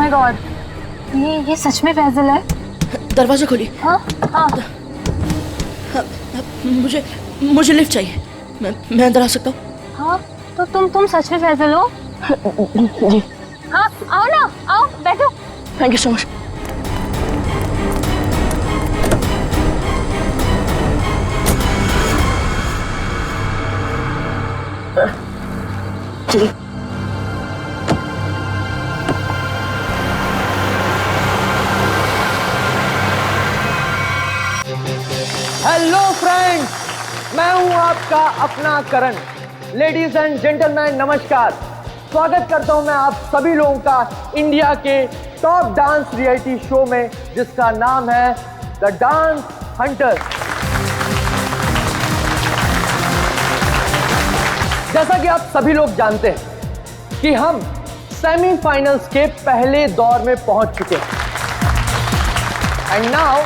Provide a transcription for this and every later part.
My God, ये सच में फैजल है? दरवाजा खोलिए। हाँ हाँ। मुझे लिफ्ट चाहिए। मैं अंदर आ सकता हूँ? हाँ, तो तुम सच में फैजल हो? जी। हाँ, आओ ना, आओ बैठो। Thank you so much. चलिए। हेलो फ्रेंड्स, मैं हूं आपका अपना करण। लेडीज एंड जेंटलमैन नमस्कार। स्वागत करता हूं मैं आप सभी लोगों का इंडिया के टॉप डांस रियलिटी शो में, जिसका नाम है द डांस हंटर। जैसा कि आप सभी लोग जानते हैं कि हम सेमीफाइनल्स के पहले दौर में पहुंच चुके हैं। एंड नाउ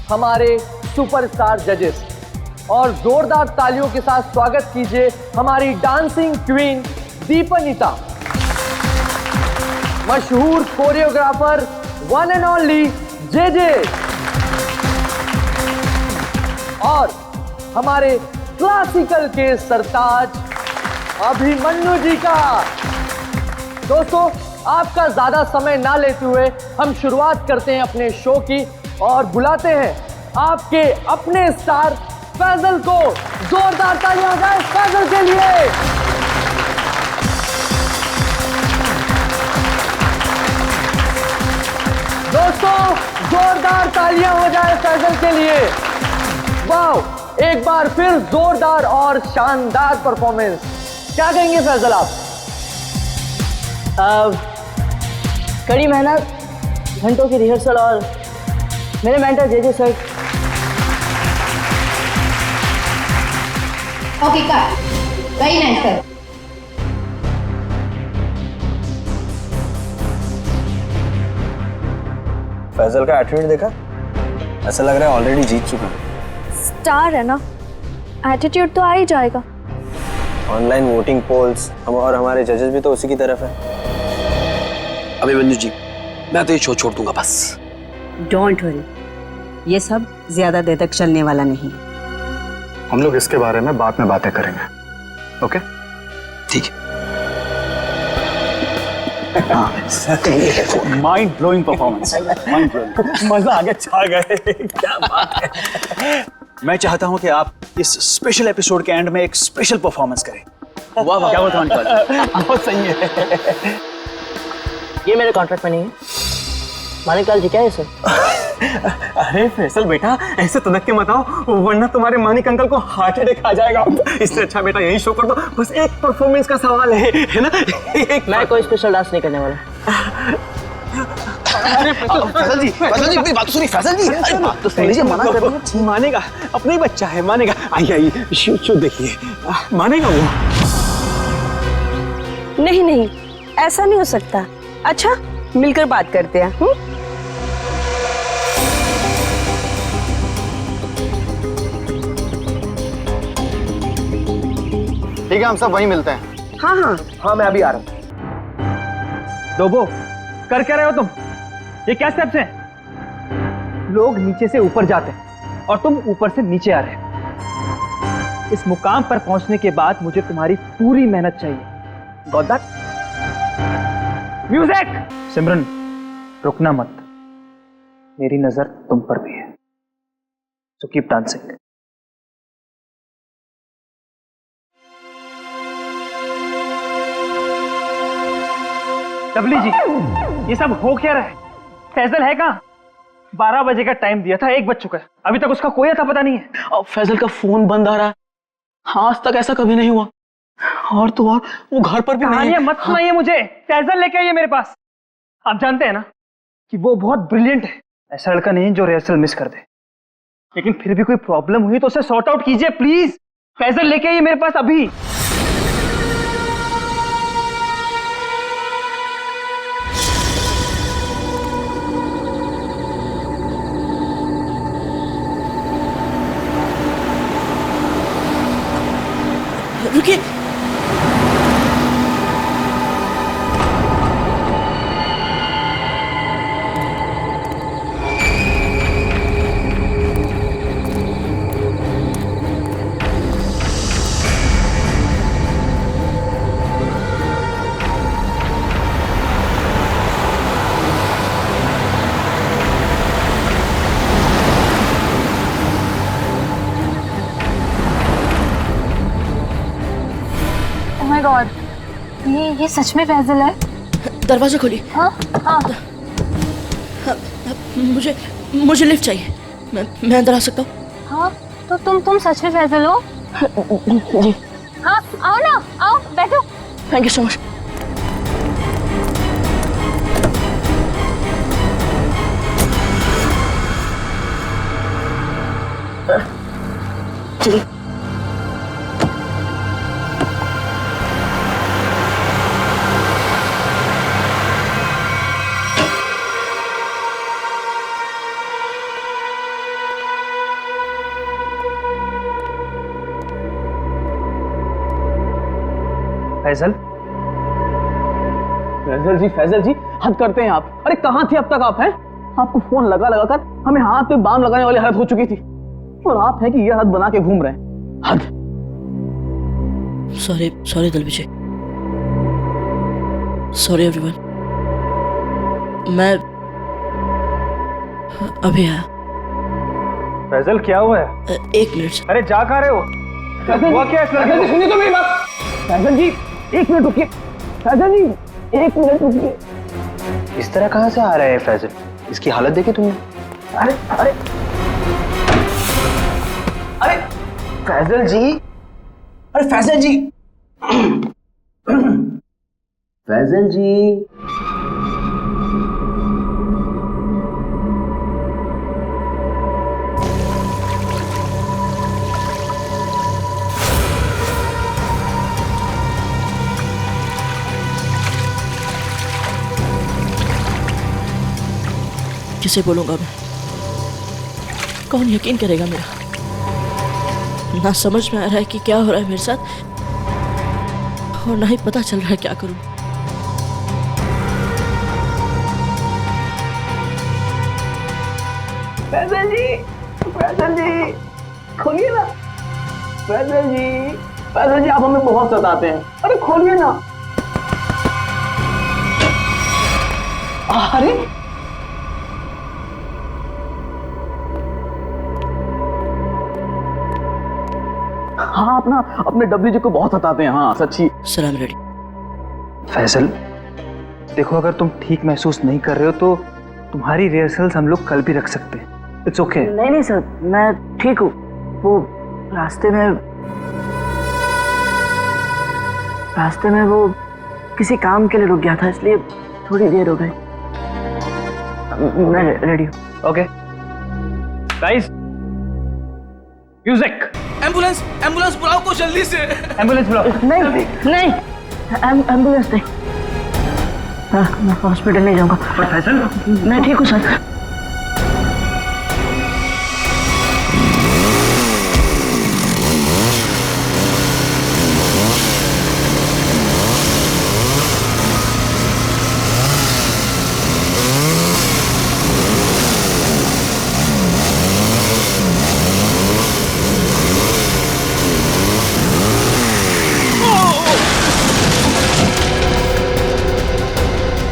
हमारे सुपरस्टार जजेस, और जोरदार तालियों के साथ स्वागत कीजिए हमारी डांसिंग क्वीन दीपनीता, मशहूर choreographer one and only JJ, और हमारे क्लासिकल के सरताज अभिमन्यु जी का। दोस्तों, आपका ज्यादा समय ना लेते हुए हम शुरुआत करते हैं अपने शो की, और बुलाते हैं आपके अपने स्टार फैजल को। जोरदार तालियां हो जाए फैजल के लिए। दोस्तों, जोरदार तालियां हो जाए फैजल के लिए। वाओ, एक बार फिर जोरदार और शानदार परफॉर्मेंस। क्या कहेंगे फैजल आप? कड़ी मेहनत, घंटों की रिहर्सल और मेरे mentor JJ sir. Okay cut, very nice sir. Faizal का एटीट्यूड देखा? ऐसा लग रहा है ऑलरेडी जीत चुका है। स्टार है ना, एटीट्यूड तो आ ही जाएगा। ऑनलाइन वोटिंग पोल्स हम और हमारे जजेस भी तो उसी की तरफ है। अभिमन्यु जी, मैं तो ये शो छोड़ दूंगा बस। डोंट वरी, ये सब ज्यादा देर तक चलने वाला नहीं। हम लोग इसके बारे में बाद में बातें करेंगे, ओके? ठीक है। Mind blowing performance, mind blowing. मजा आ गया, छा गए। क्या बात है। मैं चाहता हूं कि आप इस स्पेशल एपिसोड के एंड में एक स्पेशल परफॉर्मेंस करें। वाह वाह, क्या बताऊं? बहुत सही है। ये मेरे कॉन्ट्रैक्ट में नहीं है। मानिक जी क्या है सर? अरे फैसल बेटा, ऐसे तनक के मत आओ, वरना तुम्हारे मानिक अंकल को हार्ट अटैक आ जाएगा। इससे अच्छा बेटा यही शो कर दो। बस एक परफॉर्मेंस का सवाल है ना? मैं कोई स्पेशल डांस नहीं करने वाला। फैजल जी, मेरी बात तो सुनिए। फैजल जी, अरे बात तो सुन लीजिए। मना कर रहे हैं। मानेगा, अपना ही बच्चा है, मानेगा। आइए आइए, शो देखिए, मानेगा वो। नहीं नहीं, ऐसा नहीं हो सकता। अच्छा, मिलकर बात करते हैं। ठीक है, हम सब वहीं मिलते हैं। हाँ हाँ हाँ, मैं अभी आ रहा हूं। डोबो, कर क्या रहे हो तुम? ये क्या स्टेप्स हैं? लोग नीचे से ऊपर जाते हैं और तुम ऊपर से नीचे आ रहे हो। इस मुकाम पर पहुंचने के बाद मुझे तुम्हारी पूरी मेहनत चाहिए। Got that? म्यूजिक! सिमरन, रुकना मत। मेरी नजर तुम पर भी है, सो कीप डांसिंग। डबली जी, ये सब हो क्या रहा है? फैजल है कहाँ? 12 बजे का टाइम दिया था, 1 बज चुका है, अभी तक उसका कोई अता पता नहीं है। और फैजल का फोन बंद आ रहा है। आज तक ऐसा कभी नहीं हुआ। और तो और वो घर पर भी नहीं है। मत सुनाइए मुझे। फैजल लेके आइए मेरे पास। आप जानते हैं ना कि वो बहुत ब्रिलियंट है। ऐसा लड़का नहीं जो रिहर्सल मिस कर दे। लेकिन फिर भी कोई प्रॉब्लम हुई तो उसे सॉर्ट आउट कीजिए प्लीज। फैजल लेके आइए मेरे पास अभी। रुकिए। माय गॉड, ये सच में फैजल है? दरवाजा खोलिए। हाँ हाँ। मुझे लिफ्ट चाहिए। मैं अंदर आ सकता हूँ? हाँ, तो तुम सच में फैजल हो? जी। हाँ, आओ ना, आओ बैठो। Thank you so much. चलिए। फैजल, फैजल जी हद करते हैं आप। अरे कहाँ थे अब तक आप? हैं आपको फोन लगा लगा कर हमें हाथ पे बाम लगाने वाली हालत हो चुकी थी, और आप हैं कि ये हालत बना के घूम रहे हैं। हद। सॉरी दलविजय। Sorry everyone. मैं अभी आया। फैजल क्या हुआ है? एक मिनट। अरे जा कहाँ रहे हो? हुआ क्या इस लड़के को? सुनिए तो मेरी बात। फैजल जी एक मिनट रुकिए। फैजल जी एक मिनट रुकिए। इस तरह कहाँ से आ रहा है फैजल? इसकी हालत देखी तुमने? अरे अरे अरे फैजल जी, अरे फैजल जी, फैजल जी, किसे बोलूंगा मैं? कौन यकीन करेगा मेरा? ना समझ में आ रहा है कि क्या हो रहा है मेरे साथ, और ना ही पता चल रहा है क्या करूं। फैजल जी खोलिए ना। फैजल जी आप हमें बहुत सताते हैं। अरे खोलिए ना। अरे हाँ, अपने डब्ल्यू जी को बहुत सताते हैं। हाँ सच्ची। सलाम रेडी। फैजल देखो, अगर तुम ठीक महसूस नहीं कर रहे हो तो तुम्हारी रिहर्सल्स हम लोग कल भी रख सकते हैं। It's okay. नहीं सर, मैं ठीक हूँ। वो रास्ते में वो किसी काम के लिए रुक गया था, इसलिए थोड़ी देर हो गई। मैं रेडी हूँ। Okay guys, music. एम्बुलेंस बुलाओ को जल्दी से। एम्बुलेंस बुलाओ। नहीं, एम्बुलेंस नहीं। मैं हॉस्पिटल नहीं जाऊंगा। फैजल मैं ठीक हूँ सर।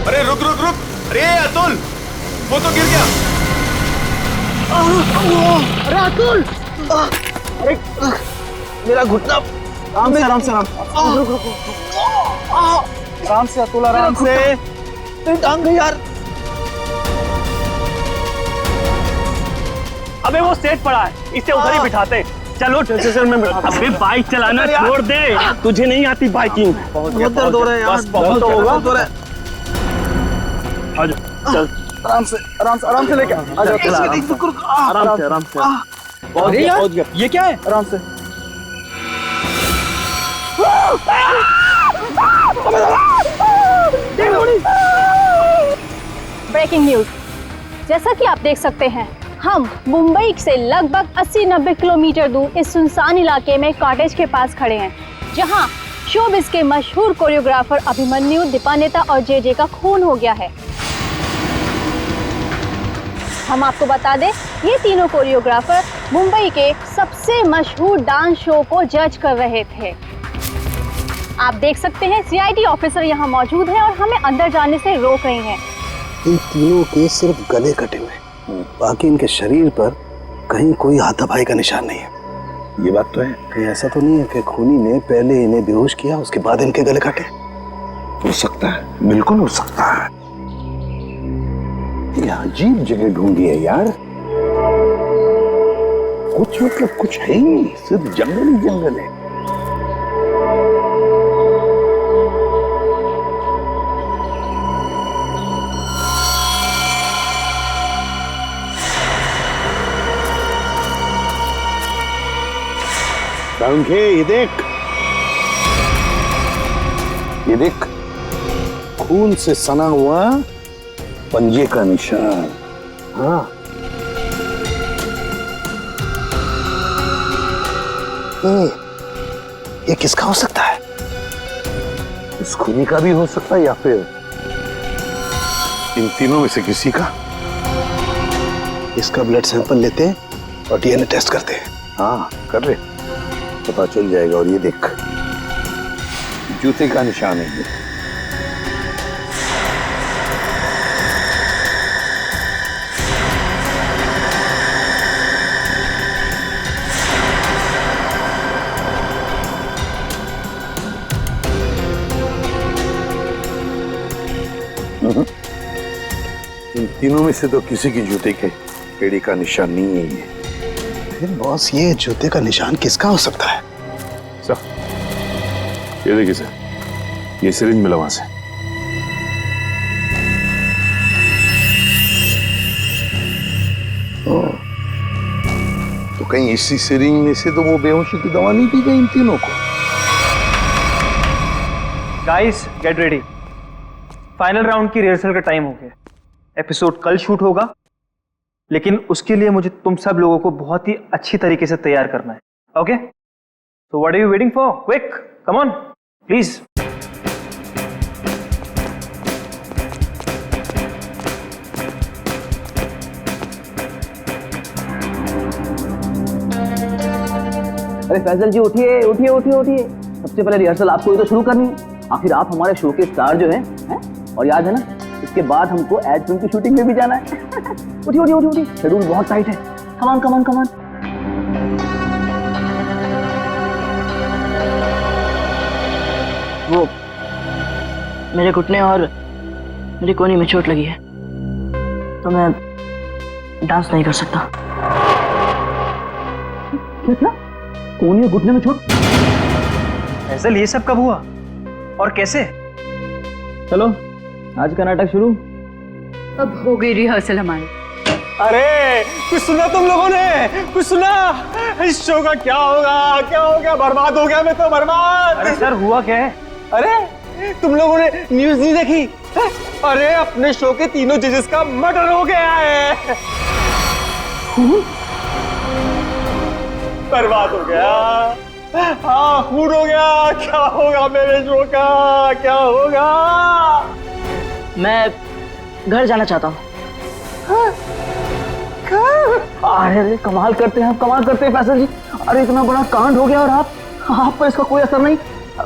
अरे रुक। अरे अतुल, वो तो गिर गया। अरे अतुल, अरे मेरा घुटना। आराम से अतुल, आराम से। टांग गई यार। अबे वो सेट पड़ा है, इसे उधर ही बिठाते। चलो स्टेशन में बैठो। अबे बाइक चलाना छोड़ दे, तुझे नहीं आती बाइकिंग। बहुत दर्द हो रहा है यार। बस बहुत होगा। चल आराम से लेके आराम से। पहुंच गया। ये क्या है? आराम से। Breaking news. जैसा कि आप देख सकते हैं, हम मुंबई से लगभग 80-90 किलोमीटर दूर इस सुनसान इलाके में कॉटेज के पास खड़े हैं, जहां शोबिस के मशहूर कोरियोग्राफर अभिमन्यु, दीपानेता और जे का खून हो गया है। हम आपको बता दें, ये तीनों कोरियोग्राफर मुंबई के सबसे मशहूर डांस शो को जज कर रहे थे। आप देख सकते हैं सीआईडी ऑफिसर यहाँ मौजूद हैं और हमें अंदर जाने से रोक रहे हैं। इन तीनों के सिर्फ गले कटे हुए, बाकी इनके शरीर पर कहीं कोई हाथापाई का निशान नहीं है। ये बात तो है। कहीं ऐसा तो नहीं है कि खूनी ने पहले इन्हें बेहोश किया, उसके बाद इनके गले काटे? हो सकता है, बिल्कुल हो सकता है। ये अजीब जगह ढूंढी है यार, कुछ मतलब कुछ है ही नहीं, सिर्फ जंगल ही जंगल है। ये देख, खून से सना हुआ पंजे का निशान। हाँ, ये किसका हो सकता है? उस खूनी का भी हो सकता है या फिर इन तीनों में से किसी का। इसका ब्लड सैंपल लेते हैं और डीएनए टेस्ट करते हैं। हाँ कर रहे, पता चल जाएगा। और ये देख, जूते का निशान है ये। इन तीनों में से तो किसी की जूते के एड़ी का निशान नहीं है ये। फिर बॉस, ये जूते का निशान किसका हो सकता है? ये देखिए सर, ये सिरिंज मिला वहां से। तो कहीं इसी सिरिंज में से तो वो बेहोशी की दवा नहीं दी गई इन तीनों को? Guys get ready, final round की रिहर्सल का टाइम हो गया। एपिसोड कल शूट होगा, लेकिन उसके लिए मुझे तुम सब लोगों को बहुत ही अच्छी तरीके से तैयार करना है। Okay, so what are you waiting for? Quick, come on please. अरे फैजल जी उठिए उठिए उठिए उठिए, सबसे पहले रिहर्सल आपको ही तो शुरू करनी है। आखिर आप हमारे शो के स्टार जो हैं, और याद है ना, इसके बाद हमको एड फिल्म की शूटिंग में भी जाना है। उठिए उठिए उठिए, शेड्यूल बहुत टाइट है। Come on come on come on. वो मेरे घुटने और मेरी कोहनी में चोट लगी है, तो मैं डांस नहीं कर सकता। क्या? कोहनी और घुटने में चोट? फैजल, ये सब कब हुआ और कैसे? चलो आज का नाटक शुरू। अब हो गई रिहर्सल हमारी। अरे कुछ सुना तुम लोगों ने? कुछ सुना? इस शो का क्या होगा? क्या हो गया? बर्बाद हो गया मैं तो, बर्बाद। अरे सर, हुआ क्या है? अरे तुम लोगों ने न्यूज़ नहीं देखी? अरे अपने शो के तीनों जजेस का मर्डर हो गया है। बर्बाद हो गया। हाँ, खून हो गया। क्या होगा मेरे शो का? क्या होगा? मैं घर जाना चाहता हूँ। अरे कमाल करते हैं आप, कमाल करते हैं फैसल जी। अरे इतना बड़ा कांड हो गया और आप पर इसका कोई असर नहीं।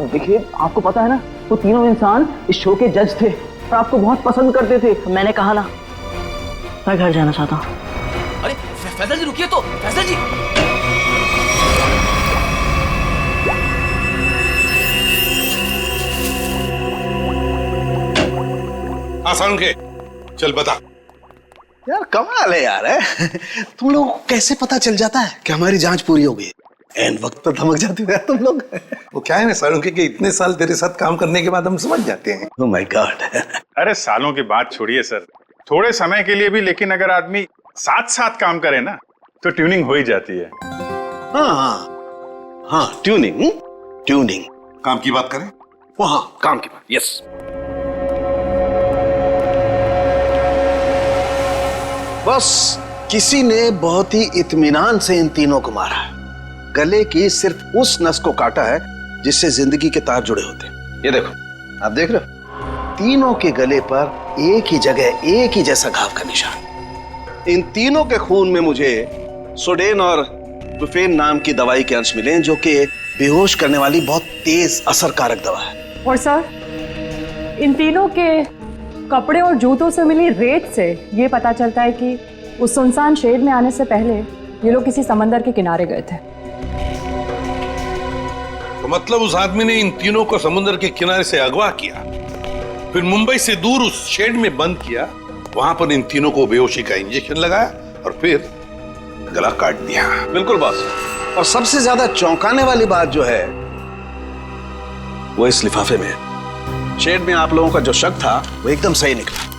देखिए, आपको पता है ना, वो तीनों इंसान इस शो के जज थे और आपको बहुत पसंद करते थे। मैंने कहा ना, मैं घर जाना चाहता हूँ। अरे फैजल जी रुकिए तो, फैजल जी। आसान के चल बता यार, कमाल है यार है? तुम लोग को कैसे पता चल जाता है कि हमारी जांच पूरी हो गई? एंड वक्त पर धमक जाते हो यार तुम लोग। वो क्या है ना सालों के कि इतने साल तेरे साथ काम करने के बाद हम समझ जाते हैं। Oh my God. अरे सालों की बात छोड़िए सर, थोड़े समय के लिए भी, लेकिन अगर आदमी साथ साथ काम करे ना तो ट्यूनिंग हो ही जाती है। हाँ, ट्यूनिंग। ट्यूनिंग काम की बात करें? वो हाँ, काम की बात। यस। बस किसी ने बहुत ही इत्मीनान से इन तीनों को मारा है। गले की सिर्फ उस नस को काटा है जिससे जिंदगी के तार जुड़े होते हैं। ये देखो, आप देख रहे हो, तीनों के गले पर एक ही जगह एक ही जैसा घाव का निशान। इन तीनों के खून में मुझे सोडेन और प्रोफेन नाम की दवाई के अंश मिले, जो कि बेहोश करने वाली बहुत तेज असरकारक दवा है। और सर, इन तीनों के कपड़े और जूतों से मिली रेत से ये पता चलता है कि उस सुनसान शेड में आने से पहले ये लोग किसी समंदर के किनारे गए थे। मतलब उस आदमी ने इन तीनों को समुद्र के किनारे से अगवा किया, फिर मुंबई से दूर उस शेड में बंद किया, वहां पर इन तीनों को बेहोशी का इंजेक्शन लगाया और फिर गला काट दिया। बिल्कुल बॉस। और सबसे ज्यादा चौंकाने वाली बात जो है वो इस लिफाफे में है। शेड में आप लोगों का जो शक था वो एकदम सही निकला।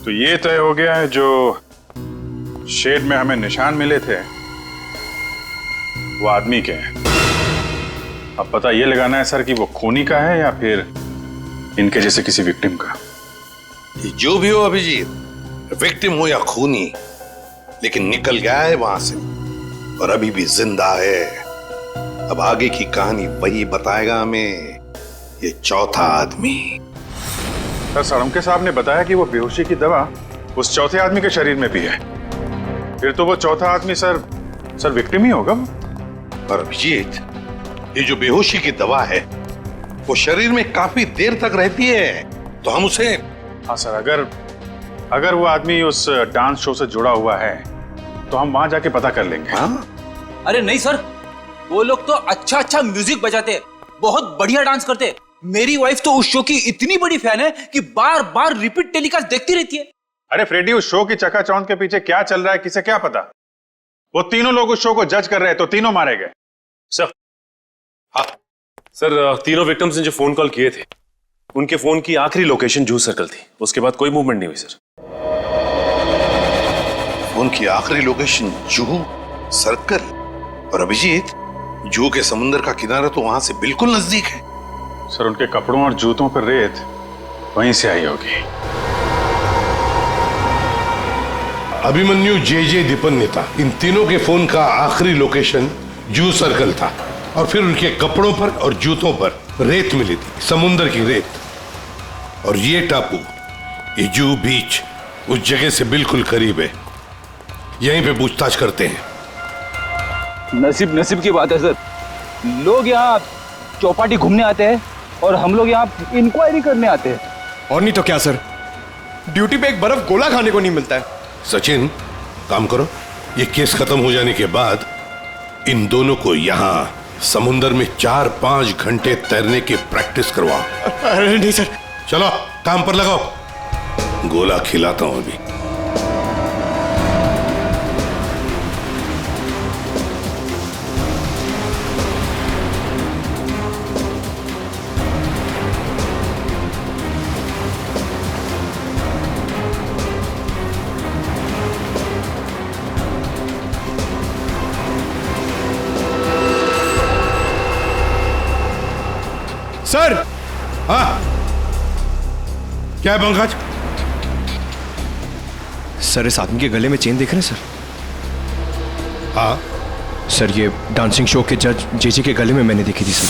तो ये तय हो गया है जो शेड में हमें निशान मिले थे वो आदमी के हैं। अब पता ये लगाना है सर कि वो खूनी का है या फिर इनके जैसे किसी विक्टिम का। जो भी हो अभिजीत, विक्टिम हो या खूनी, लेकिन निकल गया है वहां से और अभी भी जिंदा है। अब आगे की कहानी वही बताएगा हमें, ये चौथा आदमी। सर सड़मके साहब ने बताया कि वो बेहोशी की दवा उस चौथे आदमी के शरीर में भी है। फिर तो वो चौथा आदमी सर विक्टिम ही होगा। और अभिजीत, ये जो बेहोशी की दवा है वो शरीर में काफी देर तक रहती है, तो हम उसे। हाँ सर, अगर वो आदमी उस डांस शो से जुड़ा हुआ है तो हम वहां जाके पता कर लेंगे। हाँ? अरे नहीं सर, वो लोग तो अच्छा म्यूजिक बजाते, बहुत बढ़िया डांस करते। मेरी वाइफ तो उस शो की इतनी बड़ी फैन है कि बार बार रिपीट टेलीकास्ट देखती रहती है। अरे फ्रेडी, उस शो की चकाचौंध के पीछे क्या चल रहा है किसे क्या पता। वो तीनों लोग उस शो को जज कर रहे हैं तो तीनों मारे गए। सर, हाँ सर, तीनों विक्टिम्स ने जो फोन कॉल किए थे उनके फोन की आखिरी लोकेशन जूह सर्कल थी। उसके बाद कोई मूवमेंट नहीं हुई सर। फोन की आखिरी लोकेशन जूह सर्कल? और अभिजीत, जूह के समुद्र का किनारा तो वहां से बिल्कुल नजदीक है। सर उनके कपड़ों और जूतों पर रेत वहीं से आई होगी। अभिमन्यु जे दीपन्नेता, इन तीनों के फोन का आखिरी लोकेशन जूह सर्कल था और फिर उनके कपड़ों पर और जूतों पर रेत मिली थी, समुद्र की रेत। और ये टापू, ये जूह बीच, उस जगह से बिल्कुल करीब है। यहीं पे पूछताछ करते हैं। नसीब की बात है सर। लोग यहाँ चौपाटी घूमने आते हैं और हम लोग यहाँ इंक्वायरी करने आते हैं। और नहीं तो क्या सर, ड्यूटी पे एक बर्फ गोला खाने को नहीं मिलता है। सचिन, काम करो, ये केस खत्म हो जाने के बाद इन दोनों को यहाँ समुद्र में 4-5 घंटे तैरने की प्रैक्टिस करवाओ। अरे नहीं सर। चलो काम पर लगाओ, गोला खिलाता हूं अभी। सर। हाँ, क्या है पंकज? सर, इस आदमी के गले में चेन देख रहे हैं सर? हाँ सर, ये डांसिंग शो के जज जेजे के गले में मैंने देखी थी सर।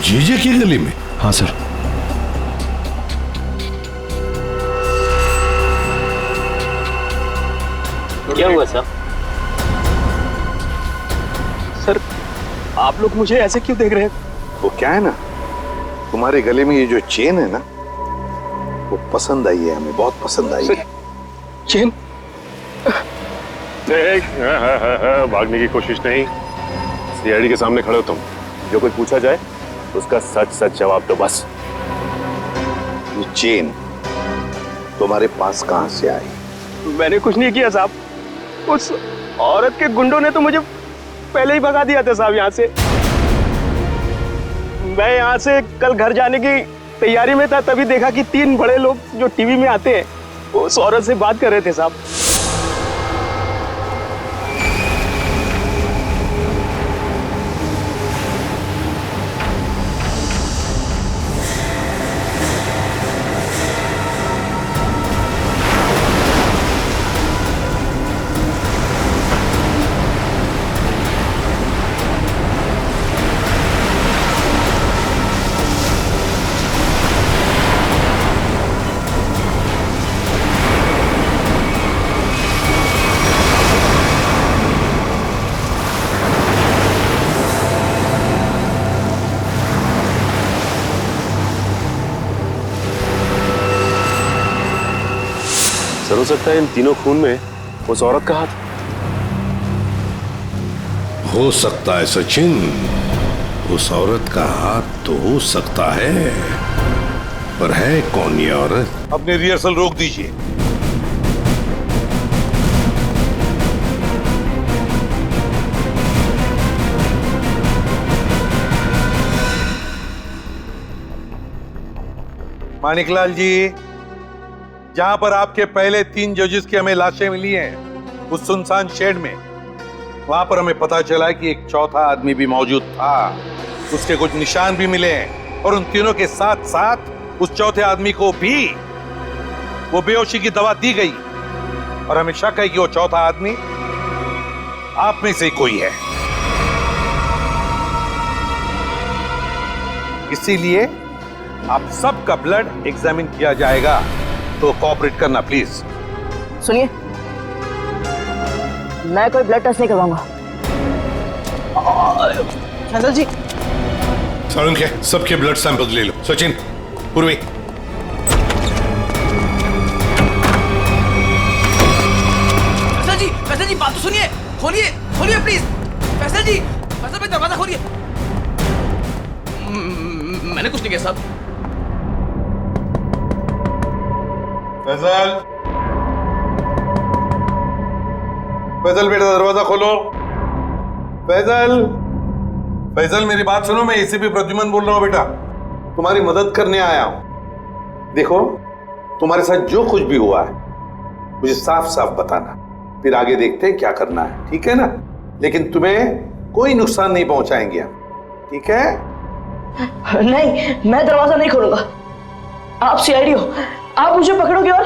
जेजे के गले में? हाँ सर। क्या हुआ सर? सर, आप लोग मुझे ऐसे क्यों देख रहे हैं? वो क्या है ना, तुम्हारे गले में ये जो चेन है ना, वो पसंद आई है हमें, बहुत पसंद आई है। चेन? भागने की कोशिश नहीं, सीआईडी के सामने खड़े हो तुम। जो कुछ पूछा जाए उसका सच सच जवाब दो बस। ये चेन तुम्हारे पास कहां से आई? मैंने कुछ नहीं किया साहब, उस औरत के गुंडों ने तो मुझे पहले ही भगा दिया था साहब यहाँ से। मैं यहाँ से कल घर जाने की तैयारी में था, तभी देखा कि 3 बड़े लोग जो टीवी में आते हैं वो उस औरत से बात कर रहे थे साहब। सर, हो सकता है इन तीनों खून में उस औरत का हाथ। हो सकता है सचिन, उस औरत का हाथ तो हो सकता है, पर है कौन ये औरत? अपनी रिहर्सल रोक दीजिए। मानिकलाल जी, जहां पर आपके पहले 3 जजेस की हमें लाशें मिली हैं, उस सुनसान शेड में, वहां पर हमें पता चला कि एक चौथा आदमी भी मौजूद था। उसके कुछ निशान भी मिले हैं और उन तीनों के साथ साथ उस चौथे आदमी को भी वो बेहोशी की दवा दी गई और हमें शक है कि वो चौथा आदमी आप में से कोई है। इसीलिए आप सबका ब्लड एग्जामिन किया जाएगा, तो कोऑपरेट करना प्लीज। सुनिए, मैं कोई ब्लड टेस्ट नहीं करवाऊंगा। फैजल जी, सारुण के सबके ब्लड सैंपल ले लो। सचिन, पूर्वी। फैसल जी बात तो सुनिए, खोलिए खोलिए प्लीज। फैसल जी, फैसल भाई दरवाजा खोलिए। मैंने कुछ नहीं किया साहब। फैजल, फैजल बेटा दरवाजा खोलो। फैजल, फैजल मेरी बात सुनो, मैं एसीपी प्रद्युमन बोल रहा हूं बेटा, तुम्हारी मदद करने आया हूं। देखो, तुम्हारे साथ जो कुछ भी हुआ है मुझे साफ साफ बताना, फिर आगे देखते हैं क्या करना है, ठीक है ना? लेकिन तुम्हें कोई नुकसान नहीं पहुंचाएंगे हम, ठीक है? नहीं, मैं दरवाजा नहीं खोलूंगा। आप सीआईडी हो, आप मुझे पकड़ोगे और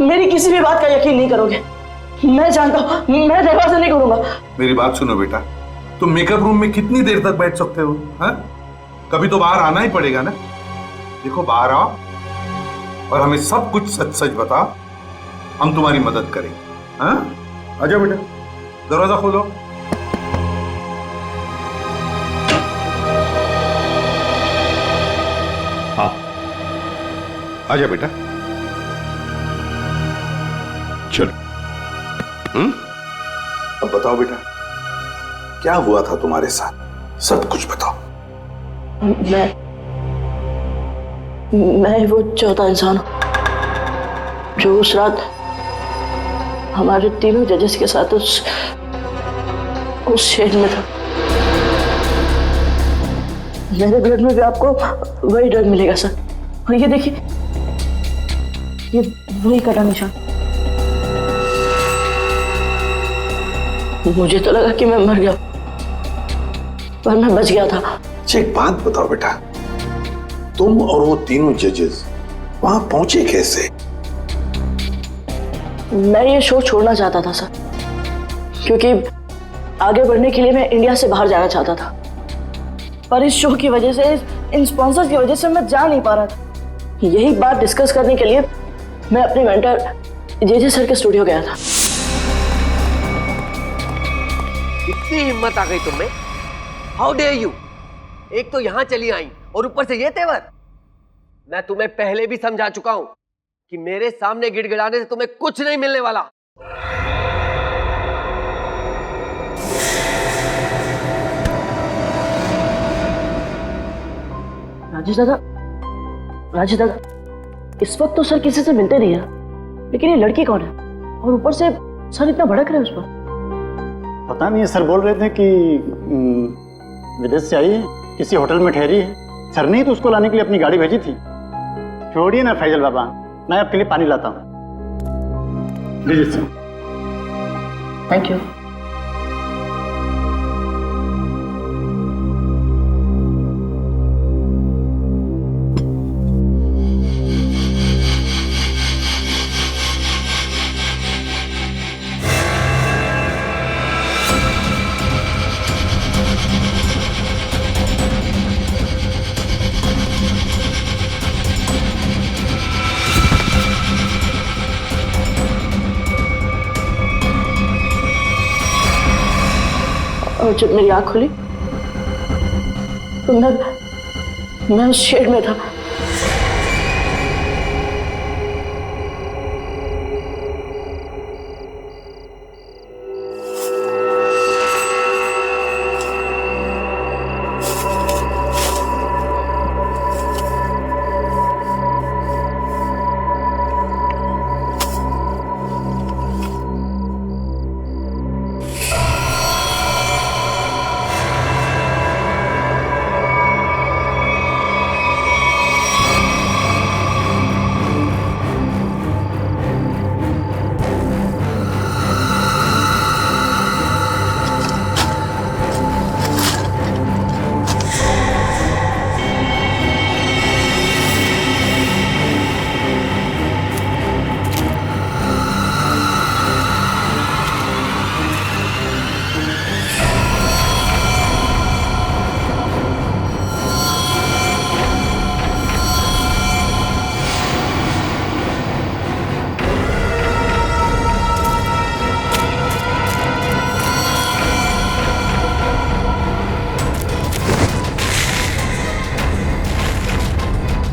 मेरी किसी भी बात का यकीन नहीं करोगे। मैं जानता हूं, मैं दरवाजा नहीं खोलूंगा। मेरी बात सुनो बेटा, तुम मेकअप रूम में कितनी देर तक बैठ सकते हो? हाँ? कभी तो बाहर आना ही पड़ेगा ना। देखो, बाहर आओ और हमें सब कुछ सच सच बताओ, हम तुम्हारी मदद करेंगे। हाँ? आजा बेटा, दरवाजा खोलो। हाँ, आजा बेटा, चलो। अब बताओ बेटा, क्या हुआ था तुम्हारे साथ? सब कुछ बताओ। मैं वो चौथा इंसान हूं जो उस रात हमारे तीनों जजेस के साथ उस शेड में था। मेरे ब्लड में भी आपको वही ड्रग मिलेगा सर। और ये देखिए, ये वही कटा निशान। मुझे तो लगा कि मैं मर गया, पर मैं बच गया था। एक बात बताओ बेटा, तुम और वो तीनों जजेस वहां पहुंचे कैसे? मैं ये शो छोड़ना चाहता था सर, क्योंकि आगे बढ़ने के लिए मैं इंडिया से बाहर जाना चाहता था, पर इस शो की वजह से, इन स्पॉन्सर्स की वजह से मैं जा नहीं पा रहा था। यही बात डिस्कस करने के लिए मैं अपने मेंटर जेजे सर के स्टूडियो गया था। इतनी हिम्मत आ गई तुम्हें? How dare you! एक तो यहां चली आई और ऊपर से ये तेवर। मैं तुम्हें पहले भी समझा चुका हूं कि मेरे सामने गिड़गिड़ाने से तुम्हें कुछ नहीं मिलने वाला। राजेश दादा, इस वक्त तो सर किसी से मिलते नहीं है, लेकिन ये लड़की कौन है? और ऊपर से सर इतना भड़क रहे हैं उस पर। पता नहीं, सर बोल रहे थे कि विदेश से आई है, किसी होटल में ठहरी है। सर ने ही तो उसको लाने के लिए अपनी गाड़ी भेजी थी। छोड़िए ना फैजल बाबा, मैं आपके लिए पानी लाता हूँ। लीजिए सर। Thank you. और जब मेरी आंख खुली तो मैं उस शेड में था।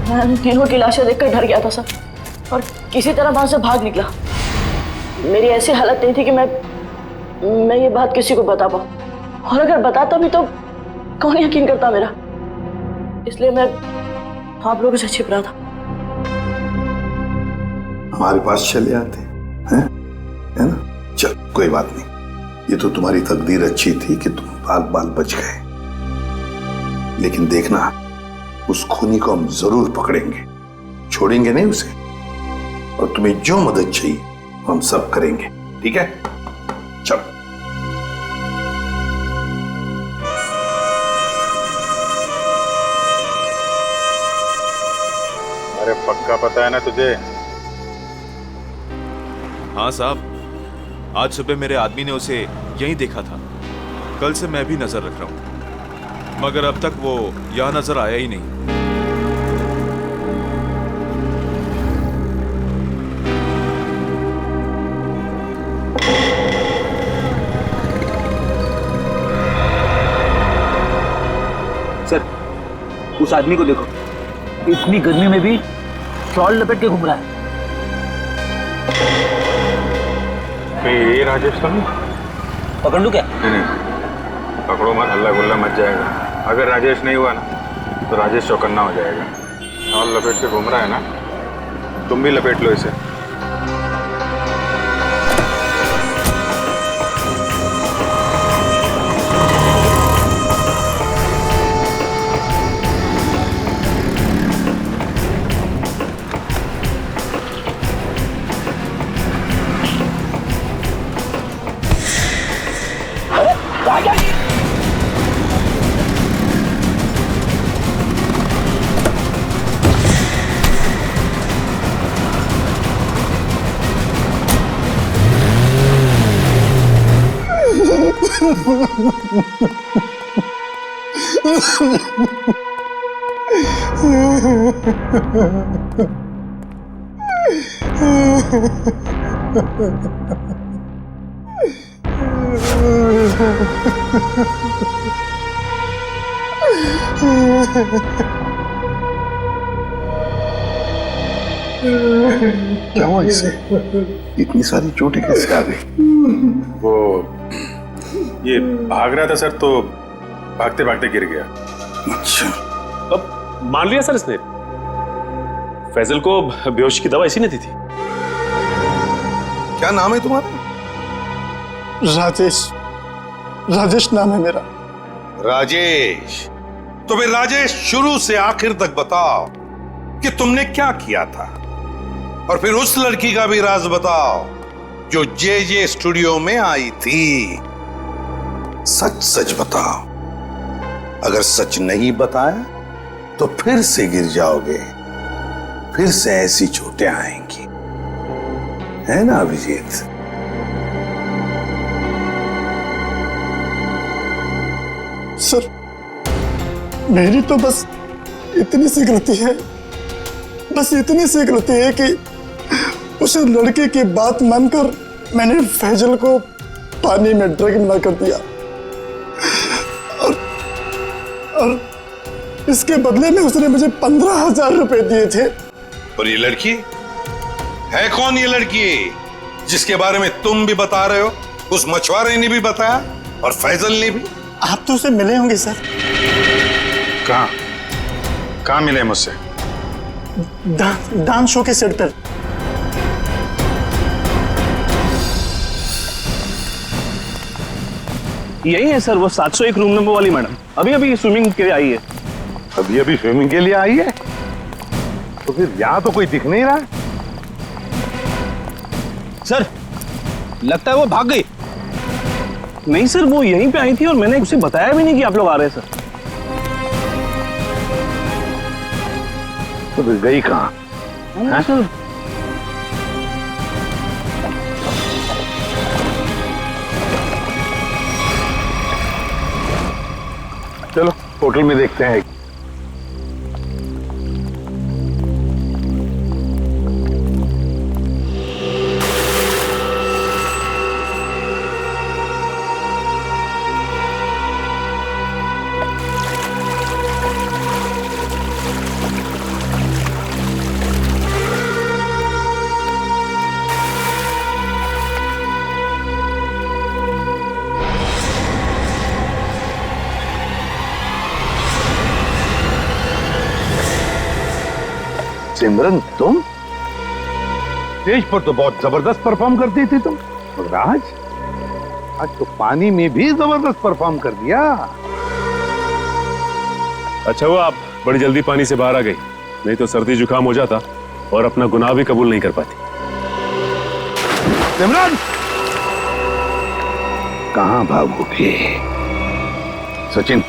मैं उन तीनों की लाशें देखकर डर गया था सर, और किसी तरह वहां से भाग निकला। मेरी ऐसी हालत नहीं थी कि मैं ये बात किसी को बता पाऊं, और अगर बताता भी तो कौन यकीन करता मेरा, इसलिए मैं आप लोगों से छिप रहा था। हमारे पास चले आते हैं, है ना? चल कोई बात नहीं, ये तो तुम्हारी तकदीर अच्छी थी कि तुम बाल बाल बच गए। लेकिन देखना, उस खूनी को हम जरूर पकड़ेंगे, छोड़ेंगे नहीं उसे, और तुम्हें जो मदद चाहिए हम सब करेंगे, ठीक है? चलो। अरे पक्का पता है ना तुझे? हाँ साहब, आज सुबह मेरे आदमी ने उसे यहीं देखा था। कल से मैं भी नजर रख रहा हूं, मगर अब तक वो यहां नजर आया ही नहीं। सर, उस आदमी को देखो, इतनी गर्मी में भी शॉल लपेट के घूम रहा है। ये राजेश तो नहीं? पकड़ लूं क्या? नहीं, पकड़ो मत, हल्ला गुल्ला मच जाएगा। अगर राजेश नहीं हुआ ना तो राजेश चौकन्ना हो जाएगा। शॉल लपेट के घूम रहा है ना, तुम भी लपेट लो इसे। क्या हुआ इसे? इतनी सारी चोटें कैसे आ गई? वो ये भाग रहा था सर, तो भागते भागते गिर गया। अच्छा, अब मान लिया सर इसने। फैजल को बेहोशी की दवा इसी ने दी थी। क्या नाम है तुम्हारा? राजेश। राजेश नाम है मेरा। राजेश? तो फिर राजेश, शुरू से आखिर तक बताओ कि तुमने क्या किया था, और फिर उस लड़की का भी राज बताओ जो जे स्टूडियो में आई थी। सच सच बताओ। अगर सच नहीं बताया तो फिर से गिर जाओगे, फिर से ऐसी चोटें आएंगी, है ना अभिजीत? सर, मेरी तो बस इतनी सी गलती है, बस इतनी सी गलती है कि उस लड़के की बात मानकर मैंने फैजल को पानी में ड्रग मिला कर दिया, और इसके बदले में उसने मुझे 15,000 रुपए दिए थे। और ये लड़की है कौन? ये लड़की जिसके बारे में तुम भी बता रहे हो, उस मछुआरे ने भी बताया और फैजल ने भी। आप तो उसे मिले होंगे सर। कहाँ मिले मुझसे? डांस शो के सेट पर। यही है सर, वो 701 रूम नंबर वाली मैडम, अभी अभी स्विमिंग के लिए आई है। अभी अभी स्विमिंग के लिए आई है? तो फिर यहां तो कोई दिख नहीं रहा। सर, लगता है वो भाग गई। नहीं सर, वो यहीं पे आई थी और मैंने उसे बताया भी नहीं कि आप लोग आ रहे हैं सर। तो फिर गई कहाँ? सर, चलो होटल में देखते हैं। सिमरन तुम स्टेज पर तो बहुत जबरदस्त परफॉर्म करती थी तुम, मगर आज तो पानी में भी जबरदस्त परफॉर्म कर दिया। अच्छा हुआ आप बड़ी जल्दी पानी से बाहर आ गई, नहीं तो सर्दी जुकाम हो जाता और अपना गुनाह भी कबूल नहीं कर पाती। सिमरन कहां भागोगे? सचिन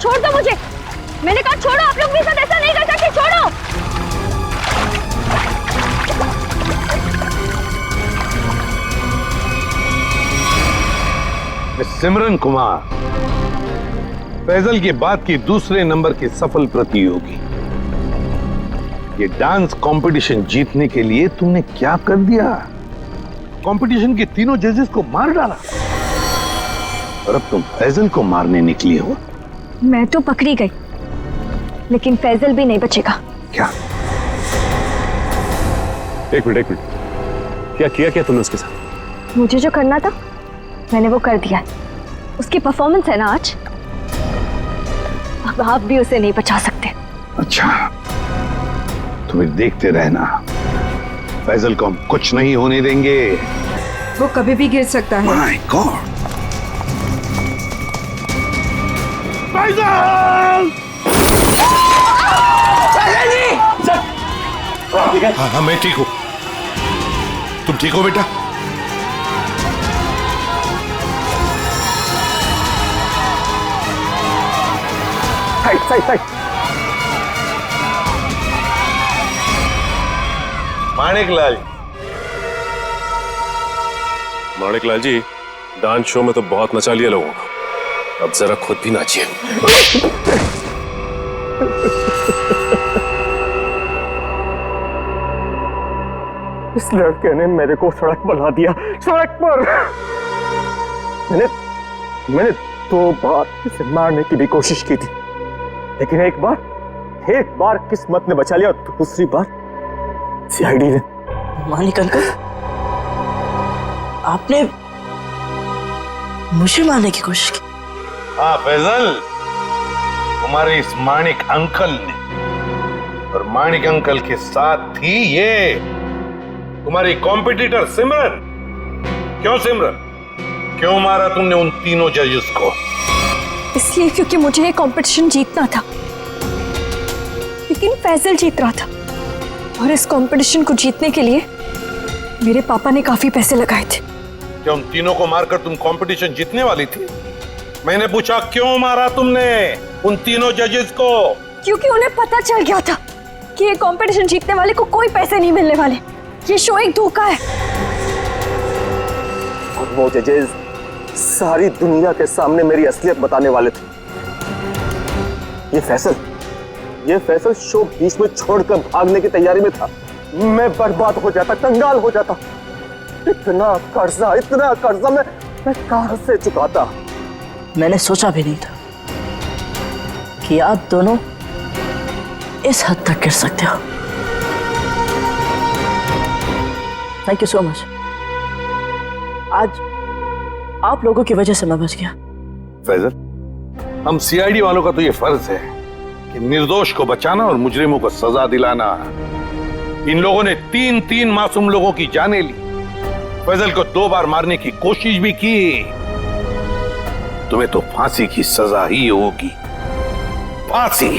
छोड़ दो मुझे, मैंने कहा छोड़ो। आप लोग मेरे साथ ऐसा नहीं कर सकते, छोड़ो। सिमरन कुमार, फैजल के बाद की दूसरे नंबर की सफल प्रतियोगी, ये डांस कंपटीशन जीतने के लिए तुमने क्या कर दिया? कंपटीशन के तीनों जजेस को मार डाला और अब तुम फैजल को मारने निकली हो। मैं तो पकड़ी गई, लेकिन फैजल भी नहीं बचेगा। क्या? एक मिनट, क्या किया तुमने उसके साथ? मुझे जो करना था मैंने वो कर दिया। उसकी परफॉर्मेंस है ना आज, अब आप भी उसे नहीं बचा सकते। अच्छा, तुम्हें देखते रहना, फैजल को हम कुछ नहीं होने देंगे। वो कभी भी गिर सकता है। My god, Faizal! हाँ, मैं ठीक हूँ। तुम ठीक हो बेटा? Side. Maniklal ji, dance show में तो बहुत नचा लिया लोगों को, अब जरा खुद भी नाचिए। इस लड़के ने मेरे को सड़क पर ला दिया, सड़क पर। मैंने 2 बार इसे मारने की भी कोशिश की थी, लेकिन एक बार किस्मत ने बचा लिया और दूसरी बार सीआईडी ने। मानिक अंकल, आपने मुझे मारने की कोशिश की? हाँ फैजल, तुम्हारे इस माणिक अंकल ने, और माणिक अंकल के साथ थी ये तुम्हारी कॉम्पिटिटर सिमरन। क्यों सिमरन, क्यों मारा तुमने उन तीनों जजेस को? इसलिए क्योंकि मुझे ये कंपटीशन जीतना था, लेकिन फैजल जीत रहा था, और इस कंपटीशन को जीतने के लिए मेरे पापा ने काफी पैसे लगाए थे। क्या उन तीनों को मारकर तुम कंपटीशन जीतने वाली थी? मैंने पूछा क्यों मारा तुमने उन तीनों जजेस को? क्योंकि उन्हें पता चल गया था कि ये कंपटीशन जीतने वाले को कोई पैसे नहीं मिलने वाले, ये शो एक धोखा है। और वो जजेस सारी दुनिया के सामने मेरी असलियत बताने वाले थे। ये फैसल शो बीच में छोड़कर भागने की तैयारी में था। मैं बर्बाद हो जाता, कंगाल हो जाता। इतना कर्जा मैं कहां से चुकाता? मैंने सोचा भी नहीं था कि आप दोनों इस हद तक गिर सकते हो। Thank you so much. आज आप लोगों की वजह से मैं बच गया। फैजल, हम सीआईडी वालों का तो ये फर्ज है कि निर्दोष को बचाना और मुजरिमों को सजा दिलाना। इन लोगों ने 3 मासूम लोगों की जानें ली, फैजल को 2 बार मारने की कोशिश भी की। तुम्हें तो फांसी की सजा ही होगी, फांसी।